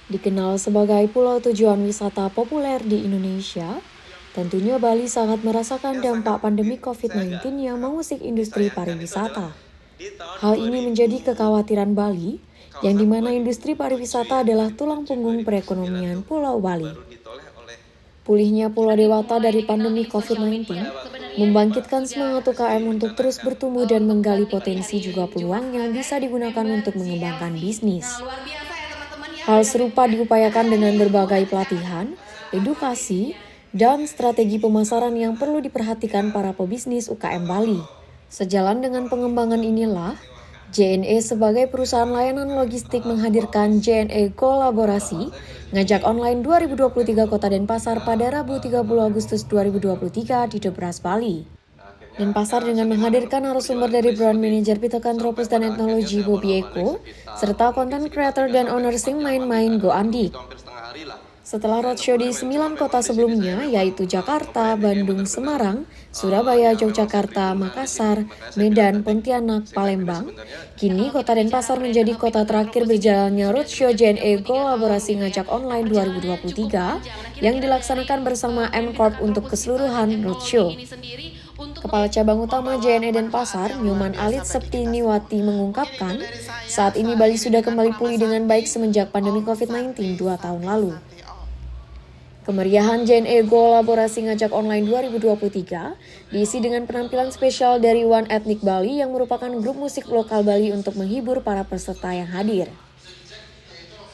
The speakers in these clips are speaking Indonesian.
Dikenal sebagai pulau tujuan wisata populer di Indonesia, tentunya Bali sangat merasakan dampak pandemi COVID-19 yang mengusik industri pariwisata. Hal ini menjadi kekhawatiran Bali, yang dimana industri pariwisata adalah tulang punggung perekonomian Pulau Bali. Pulihnya Pulau Dewata dari pandemi COVID-19 membangkitkan semangat UKM untuk terus bertumbuh dan menggali potensi juga peluang yang bisa digunakan untuk mengembangkan bisnis. Hal serupa diupayakan dengan berbagai pelatihan, edukasi, dan strategi pemasaran yang perlu diperhatikan para pebisnis UKM Bali. Sejalan dengan pengembangan inilah, JNE sebagai perusahaan layanan logistik menghadirkan JNE Kolaborasi ngajak online 2023 Kota Denpasar pada Rabu 30 Agustus 2023 di Debras, Bali. Denpasar dengan menghadirkan narasumber dari brand manager Pitokantropus dan Etnologi Bobby Eko, serta konten creator dan owner Sing Main-Main Go Andik. Setelah roadshow di 9 kota sebelumnya, yaitu Jakarta, Bandung, Semarang, Surabaya, Yogyakarta, Makassar, Medan, Pontianak, Palembang, kini Kota Denpasar menjadi kota terakhir berjalannya roadshow JNE Kolaborasi Ngajak Online 2023 yang dilaksanakan bersama M Corp untuk keseluruhan roadshow. Kepala Cabang Utama JNE Denpasar, Nyoman Alit Septiniwati mengungkapkan, saat ini Bali sudah kembali pulih dengan baik semenjak pandemi COVID-19 2 tahun lalu. Kemeriahan JNE Kolaborasi Ngajak Online 2023 diisi dengan penampilan spesial dari One Ethnic Bali yang merupakan grup musik lokal Bali untuk menghibur para peserta yang hadir.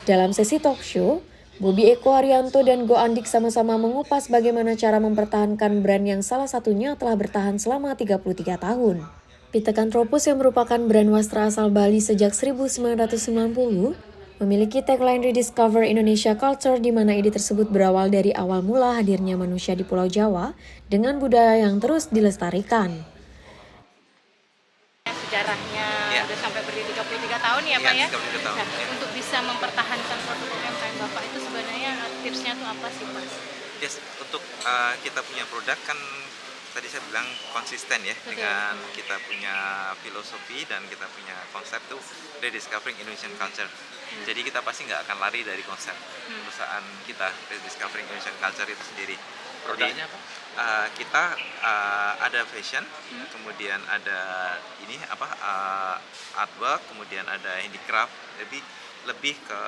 Dalam sesi talk show, Bobby Eko Haryanto dan Go Andik sama-sama mengupas bagaimana cara mempertahankan brand yang salah satunya telah bertahan selama 33 tahun. Pitokantropus yang merupakan brand wastra asal Bali sejak 1990, memiliki tagline Rediscover Indonesia Culture di mana ide tersebut berawal dari awal mula hadirnya manusia di Pulau Jawa dengan budaya yang terus dilestarikan. Sejarahnya udah sampai berdiri 33 tahun ya Pak ya? 33 tahun. Nah, untuk bisa mempertahankan produk UMKM Bapak itu sebenarnya tipsnya tuh apa sih Mas? Yes, untuk kita punya produk kan tadi saya bilang konsisten ya. Betul. Dengan kita punya filosofi dan kita punya konsep tuh Rediscovering Indonesian Culture. Jadi kita pasti nggak akan lari dari konsep perusahaan kita Rediscovering Indonesian Culture itu sendiri. Produknya apa? Kita ada fashion, kemudian ada ini artwork, kemudian ada handicraft, lebih ke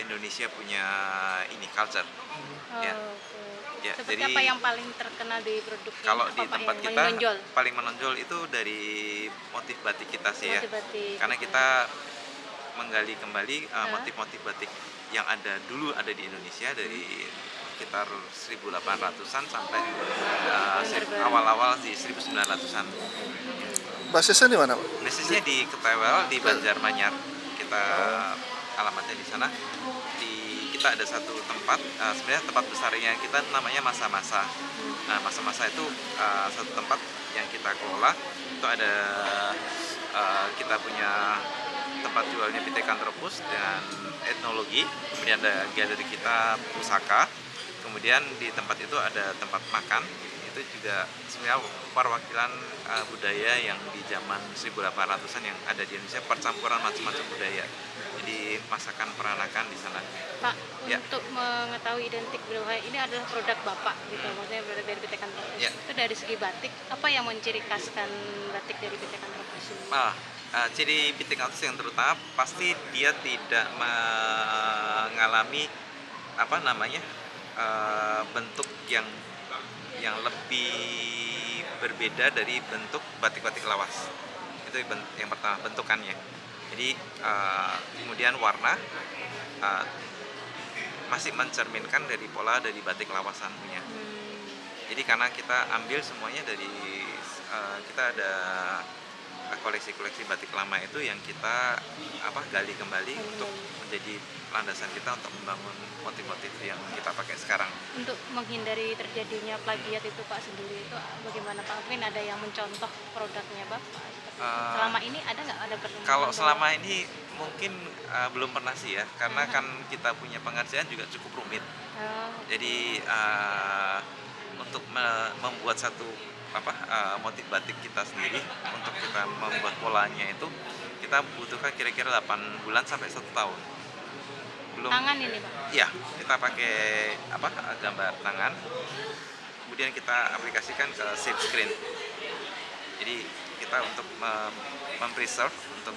Indonesia punya ini culture. Ya. Okay. Ya, Seperti jadi apa yang paling terkenal di produknya? kalau di Apa tempat yang kita menonjol? paling menonjol itu dari motif batik kita sih ya. Motif batik. Karena kita menggali kembali motif-motif batik yang dulu ada di Indonesia dari sekitar 1800-an sampai awal-awal di 1900-an. Basisnya di mana, Pak? Basisnya di Ketewel di Banjarmanyar. Kita alamatnya di sana. Kita ada satu tempat, sebenarnya tempat besarnya kita namanya Masa-Masa. Nah, Masa-Masa itu satu tempat yang kita kelola. Itu ada kita punya tempat jualnya Pitokantropus dan etnologi, kemudian ada galeri kita pusaka, kemudian di tempat itu ada tempat makan, itu juga sebenarnya perwakilan budaya yang di zaman 1800-an yang ada di Indonesia, percampuran macam-macam budaya. Jadi masakan peranakan di sana. Pak, Ya. untuk mengetahui identik bahwa ini adalah produk Bapak gitu, maksudnya produk dari Pitokantropus. Ya. Itu dari segi batik, apa yang menciri khaskan batik dari Pitokantropus ini? Ciri Pitokantropus yang terutama pasti dia tidak mengalami bentuk yang lebih berbeda dari bentuk batik-batik lawas. Itu yang pertama, bentukannya. Jadi kemudian warna masih mencerminkan dari pola dari batik lawasan punya. Jadi karena kita ambil semuanya dari kita ada koleksi-koleksi batik lama itu yang kita gali kembali untuk menjadi landasan kita untuk membangun motif-motif yang kita pakai sekarang. Untuk menghindari terjadinya plagiat itu Pak sendiri itu bagaimana Pak? Mungkin ada yang mencontoh produknya Bapak? Selama ini ada nggak ada pertemuan? Kalau selama ini mungkin belum pernah sih ya, karena kan kita punya pengerjaan juga cukup rumit. Jadi untuk membuat satu motif batik kita sendiri, untuk kita membuat polanya itu kita butuhkan kira-kira 8 bulan sampai 1 tahun. belum. Tangan ini Pak. Iya, kita pakai gambar tangan, kemudian kita aplikasikan ke shape screen. Jadi kita untuk mempreserve, untuk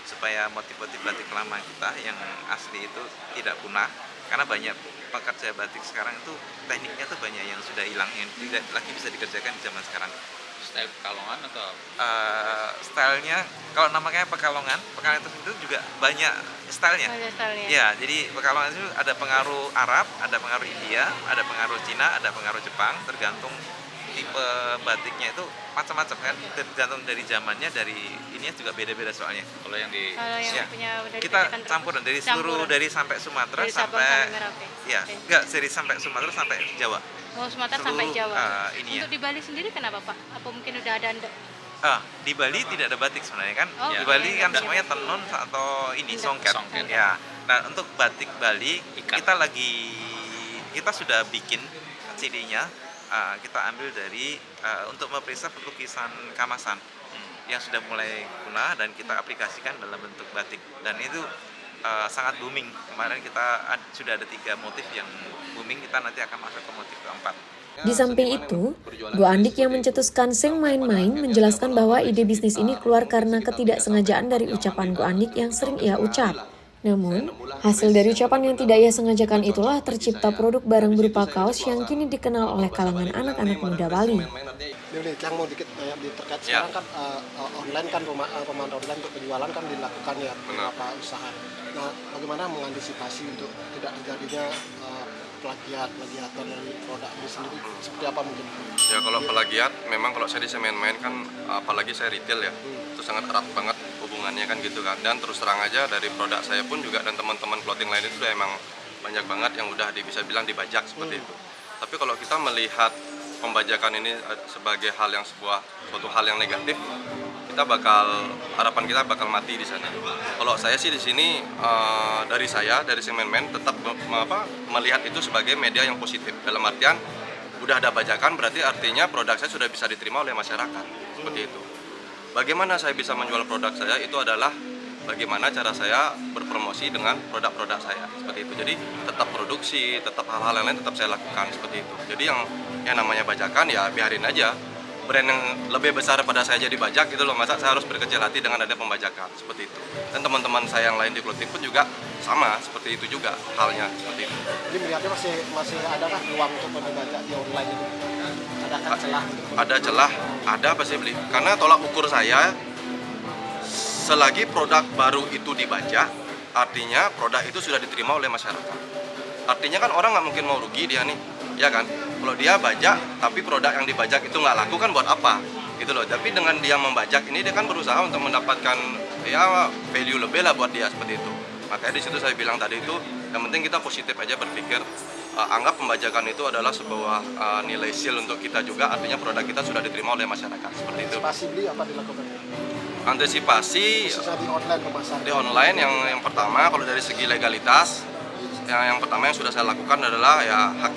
supaya motif-motif batik lama kita yang asli itu tidak punah, karena banyak pekerja batik sekarang itu tekniknya tuh banyak yang sudah hilang, yang tidak lagi bisa dikerjakan di zaman sekarang. Style Pekalongan atau? Stylenya, kalau namanya Pekalongan itu sendiri juga banyak stylenya. Ada stylenya. Ya, jadi Pekalongan itu ada pengaruh Arab, ada pengaruh India, ada pengaruh Cina, ada pengaruh Jepang, tergantung tipe batiknya itu macam-macam kan, tergantung dari zamannya, dari ininya juga beda-beda soalnya. Kalau yang di Kalau yang Ya. punya dari Kita bajakan campuran dari seluruh, campuran. dari sampai Sumatera Dari Sabang sampai sampai Merauke. ya, Oke. enggak, dari sampai Sumatera sampai Jawa. Oh, Sumatera Seluruh, sampai Jawa. ini ya. Untuk di Bali sendiri kenapa Pak? Apa mungkin udah ada Di Bali tidak ada batik sebenarnya kan. Oh, Di iya, Bali iya, kan iya. semuanya tenun atau ini Songket. songket. Ya. Nah, untuk batik Bali Ikat. kita sudah bikin CD-nya. Kita ambil dari untuk mempreserve lukisan Kamasan yang sudah mulai punah dan kita aplikasikan dalam bentuk batik, dan itu sangat booming. Kemarin kita sudah ada 3 motif yang booming, kita nanti akan masuk ke motif keempat. Di samping itu, Bu Andik yang mencetuskan Seng Main-Main menjelaskan bahwa ide bisnis ini keluar karena ketidaksengajaan dari ucapan Bu Andik yang sering ia ucap. Namun, hasil dari ucapan yang tidak ia sengajakan itulah tercipta produk barang berupa kaos yang kini dikenal oleh kalangan anak-anak muda Bali. Yang mau dikit terkait sekarang kan online kan pemain online untuk penjualan kan dilakukan ya beberapa usaha. Nah, bagaimana mengantisipasi untuk tidak terjadinya plagiatan dari produk ini sendiri, seperti apa mungkin? Ya kalau plagiat, memang kalau saya di main-main kan, apalagi saya retail ya, itu sangat erat banget hubungannya kan gitu kan. Dan terus terang aja dari produk saya pun juga dan teman-teman clothing lain itu udah emang banyak banget yang udah bisa bilang dibajak seperti itu. Tapi kalau kita melihat pembajakan ini sebagai suatu hal yang negatif, harapan kita bakal mati di sana. Kalau saya sih di sini dari Semen tetap melihat itu sebagai media yang positif. Dalam artian udah ada bajakan berarti artinya produk saya sudah bisa diterima oleh masyarakat. Seperti itu. Bagaimana saya bisa menjual produk saya itu adalah bagaimana cara saya berpromosi dengan produk-produk saya seperti itu. Jadi tetap produksi, tetap hal-hal yang lain tetap saya lakukan seperti itu. Jadi yang namanya bajakan ya biarin aja. Brand yang lebih besar daripada saya jadi bajak gitu loh, masa saya harus berkecil hati dengan ada pembajakan seperti itu. Dan teman-teman saya yang lain di clothing pun juga sama seperti itu juga halnya seperti itu. Jadi melihatnya masih adakah ruang untuk membajak di online itu? Adakah celah? Ada celah, ada pasti beli. Karena tolak ukur saya, selagi produk baru itu dibajak, artinya produk itu sudah diterima oleh masyarakat. Artinya kan orang nggak mungkin mau rugi dia nih, ya kan? Kalau dia bajak, tapi produk yang dibajak itu nggak laku kan buat apa? Gitu loh. Tapi dengan dia membajak ini dia kan berusaha untuk mendapatkan ya value lebih lah buat dia seperti itu. Makanya di situ saya bilang tadi itu, yang penting kita positif aja berpikir. Anggap pembajakan itu adalah sebuah nilai seal untuk kita juga, artinya produk kita sudah diterima oleh masyarakat seperti itu. Antisipasi beli apa dilakukan? Antisipasi Khususnya di online pemasaran. di online yang pertama kalau dari segi legalitas, yang pertama yang sudah saya lakukan adalah ya hak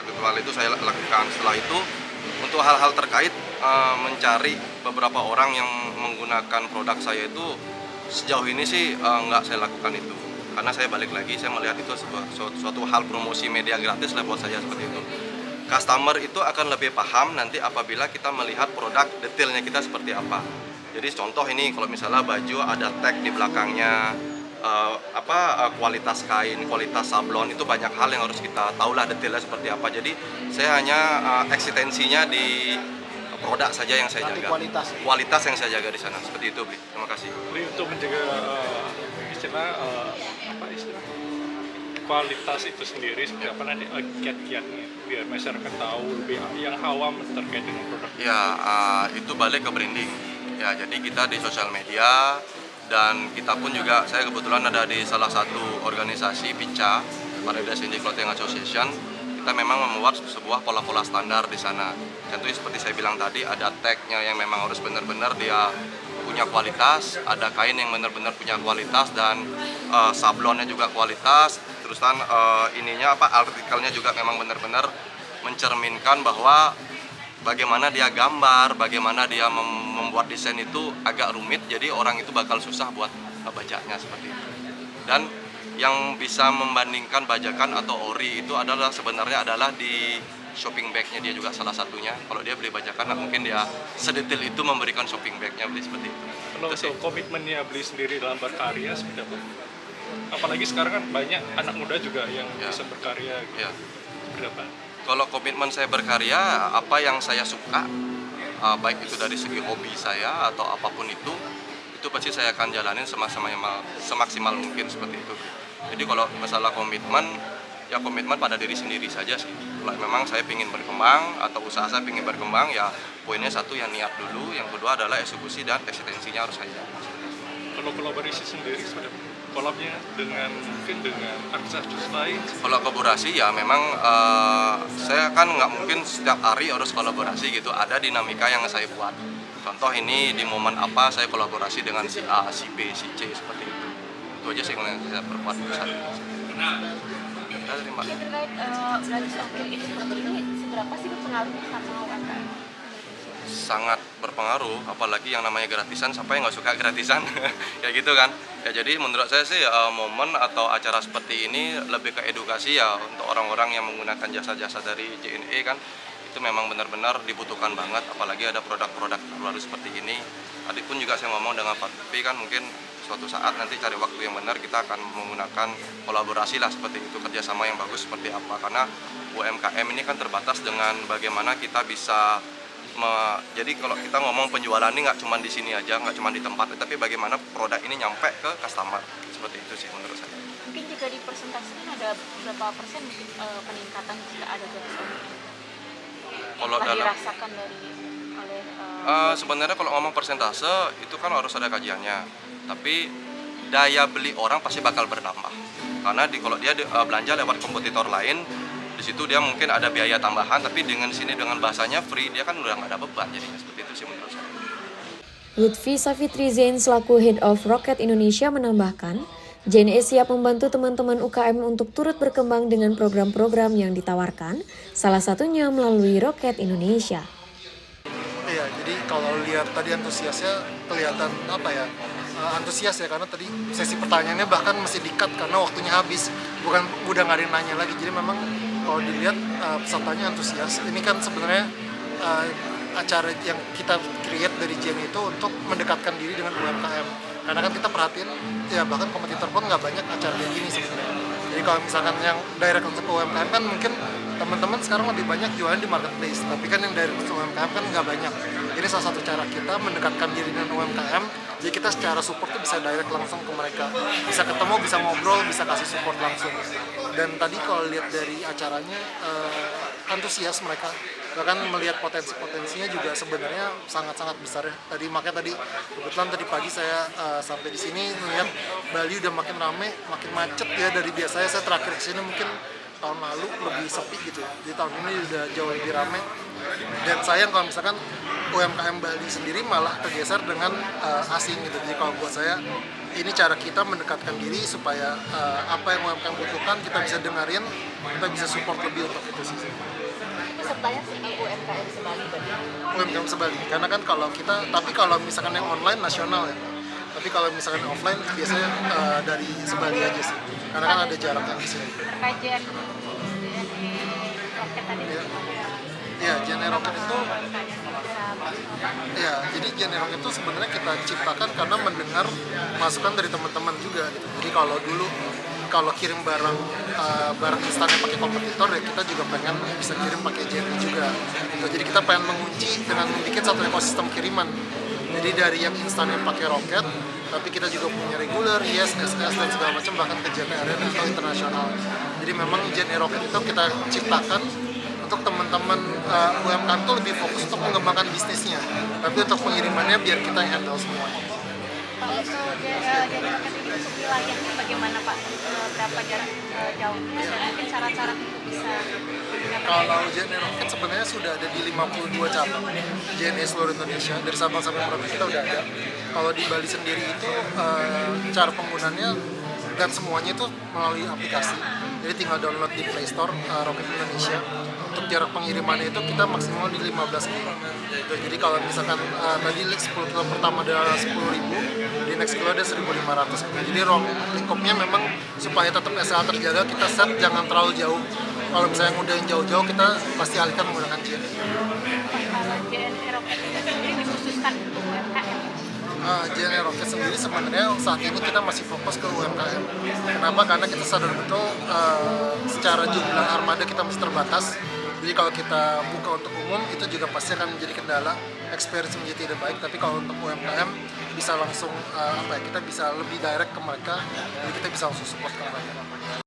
virtual itu saya lakukan. Setelah itu untuk hal-hal terkait mencari beberapa orang yang menggunakan produk saya itu sejauh ini sih nggak saya lakukan itu, karena saya balik lagi saya melihat itu suatu hal promosi media gratis lah buat saya seperti itu. Customer itu akan lebih paham nanti apabila kita melihat produk detailnya kita seperti apa. Jadi contoh ini kalau misalnya baju ada tag di belakangnya, kualitas kain, kualitas sablon, itu banyak hal yang harus kita tahu lah detailnya seperti apa. Jadi saya hanya eksistensinya di produk saja yang saya jaga. Kualitas yang saya jaga di sana. Seperti itu, Bli. Terima kasih. Jadi untuk menjaga kualitas itu sendiri seperti apa nanti kiat-kiatnya biar masyarakat tahu lebih yang awam terkait dengan produk. Ya, itu balik ke branding. Ya, jadi kita di sosial media dan kita pun juga, saya kebetulan ada di salah satu organisasi PICA, Paribas Indie Clothing Association. Kita memang membuat sebuah pola-pola standar di sana. Contohnya seperti saya bilang tadi, ada tag-nya yang memang harus benar-benar dia punya kualitas, ada kain yang benar-benar punya kualitas dan sablonnya juga kualitas. Terus kan artikelnya juga memang benar-benar mencerminkan bahwa bagaimana dia gambar, bagaimana dia membuat desain itu agak rumit, jadi orang itu bakal susah buat bajaknya seperti itu. Dan yang bisa membandingkan bajakan atau ori itu sebenarnya adalah di shopping bag-nya dia juga salah satunya. Kalau dia beli bajakan mungkin dia sedetail itu memberikan shopping bag-nya beli seperti itu. Kalau Itu sih. untuk komitmennya beli sendiri dalam berkarya seperti apa? Apalagi sekarang kan banyak anak muda juga yang Ya. bisa berkarya gitu. Ya. Seperti apa? Kalau komitmen saya berkarya, apa yang saya suka, baik itu dari segi hobi saya atau apapun itu pasti saya akan jalanin semaksimal mungkin seperti itu. Jadi kalau masalah komitmen, ya komitmen pada diri sendiri saja sih. Kalau memang saya ingin berkembang atau usaha saya ingin berkembang, ya poinnya satu yang niat dulu, yang kedua adalah eksekusi dan eksistensinya harus saya jalan. Kalau kolaborasi sendiri seperti apa? Kolabnya mungkin dengan artis-artis lain. Kalau kolaborasi ya memang saya kan nggak mungkin setiap hari harus kolaborasi gitu, ada dinamika yang saya buat. Contoh ini di momen apa saya kolaborasi dengan si A, si B, si C seperti itu. Itu aja sih yang saya perbuat saat ini. Ya, terima kasih. Terkait belanja ongkir ini seperti ini, seberapa sih berpengaruh sama UMKM? Sangat berpengaruh, apalagi yang namanya gratisan, siapa yang nggak suka gratisan ya gitu kan ya. Jadi menurut saya sih momen atau acara seperti ini lebih ke edukasi ya untuk orang-orang yang menggunakan jasa-jasa dari JNE kan, itu memang benar-benar dibutuhkan banget, apalagi ada produk-produk terbaru seperti ini. Tadi pun juga saya ngomong dengan Pak Tepi kan, mungkin suatu saat nanti cari waktu yang benar kita akan menggunakan kolaborasi lah seperti itu, kerjasama yang bagus seperti apa, karena UMKM ini kan terbatas dengan bagaimana kita bisa jadi kalau kita ngomong penjualan ini nggak cuma di sini aja, nggak cuma di tempat, tapi bagaimana produk ini nyampe ke customer, seperti itu sih menurut saya. Mungkin jika dipresentasikan ada berapa persen mungkin peningkatan jika ada gratis ongkir? Kalau Yang dalam dirasakan oleh sebenarnya kalau ngomong persentase itu kan harus ada kajiannya, tapi daya beli orang pasti bakal bertambah karena kalau dia belanja lewat kompetitor lain, di situ dia mungkin ada biaya tambahan, tapi dengan bahasanya free, dia kan udah nggak ada beban, jadinya seperti itu sih menurut saya. Lutfi Safitri Zain selaku Head of Rocket Indonesia menambahkan, JNE siap membantu teman-teman UKM untuk turut berkembang dengan program-program yang ditawarkan, salah satunya melalui Rocket Indonesia. Iya, jadi kalau lihat tadi antusiasnya kelihatan antusias ya, karena tadi sesi pertanyaannya bahkan masih di-cut karena waktunya habis, udah nggak ada yang nanya lagi. Jadi memang kalau dilihat pesertanya antusias. Ini kan sebenarnya acara yang kita create dari JNE itu untuk mendekatkan diri dengan UMKM. Karena kan kita perhatiin, ya bahkan kompetitor pun nggak banyak acara kayak gini sebenarnya. Jadi kalau misalkan yang direct langsung ke UMKM kan mungkin teman-teman sekarang lebih banyak jualan di marketplace, tapi kan yang direct langsung ke UMKM kan nggak banyak. Ini salah satu cara kita mendekatkan diri dengan UMKM, jadi kita secara support tuh bisa direct langsung ke mereka, bisa ketemu, bisa ngobrol, bisa kasih support langsung. Dan tadi kalau lihat dari acaranya antusias mereka, bahkan melihat potensi-potensinya juga sebenarnya sangat-sangat besar ya. Makanya tadi kebetulan tadi pagi saya sampai di sini melihat Bali udah makin rame, makin macet ya dari biasanya. Saya terakhir kesini mungkin tahun lalu lebih sepi gitu, di tahun ini udah jauh lebih rame. Dan sayang kalau misalkan UMKM Bali sendiri malah tergeser dengan asing gitu. Jadi kalau buat saya ini cara kita mendekatkan diri supaya apa yang UMKM butuhkan kita bisa dengerin, kita bisa support lebih untuk itu sih. pesertanya UMKM Sebali berarti? UMKM Sebali, karena kan kalau kita, tapi kalau misalkan yang online nasional ya, tapi kalau misalkan offline biasanya dari Sebali aja sih, karena kan ada jarak yang di sini. Terkait JNE Rocket tadi? Ya, JNE Rocket itu, ya, jadi JNE Rocket itu sebenarnya kita ciptakan karena mendengar masukan dari teman-teman juga gitu. Jadi kalau dulu kalau kirim barang instannya pakai kompetitor ya, kita juga pengen bisa kirim pakai JNE juga. Jadi kita pengen mengunci dengan membuat satu ekosistem kiriman. Jadi dari yang instannya pakai Rocket, tapi kita juga punya regular, yes, SS dan segala macam, bahkan ke JNE Arena atau internasional. Jadi memang JNE Rocket itu kita ciptakan untuk teman-teman UMKM itu lebih fokus untuk mengembangkan bisnisnya, tapi untuk pengirimannya biar kita yang handle semuanya. Kalau untuk JNE Rocket ini untuk wilayahnya bagaimana Pak? Berapa jarak jauhnya dan mungkin cara-cara untuk bisa menggunakan? Kalau JNE Rocket sebenarnya sudah ada di 52 cabang JNE seluruh Indonesia, dari Sabang sampai Merauke kita udah ada. Kalau di Bali sendiri itu cara penggunaannya dan semuanya itu melalui aplikasi. Jadi tinggal download di Play Store Rocket Indonesia. Untuk jarak pengirimannya itu kita maksimal di 15 kilo. Jadi kalau misalkan tadi 10 kilo pertama ada 10.000, di next kilo ada 1.500. Jadi lingkupnya memang supaya tetap SLA terjaga, kita set jangan terlalu jauh. Kalau misalnya udah yang jauh-jauh, kita pasti alihkan menggunakan JNE. Kalau JNE Rocket itu sendiri dikhususkan untuk UMKM. JNE Rocket sendiri sebenarnya saat ini kita masih fokus ke UMKM. Kenapa? Karena kita sadar betul secara jumlah armada kita masih terbatas. Jadi kalau kita buka untuk umum itu juga pasti akan menjadi kendala, experience menjadi tidak baik. Tapi kalau untuk UMKM bisa langsung kita bisa lebih direct ke mereka, jadi kita bisa langsung support ke mereka.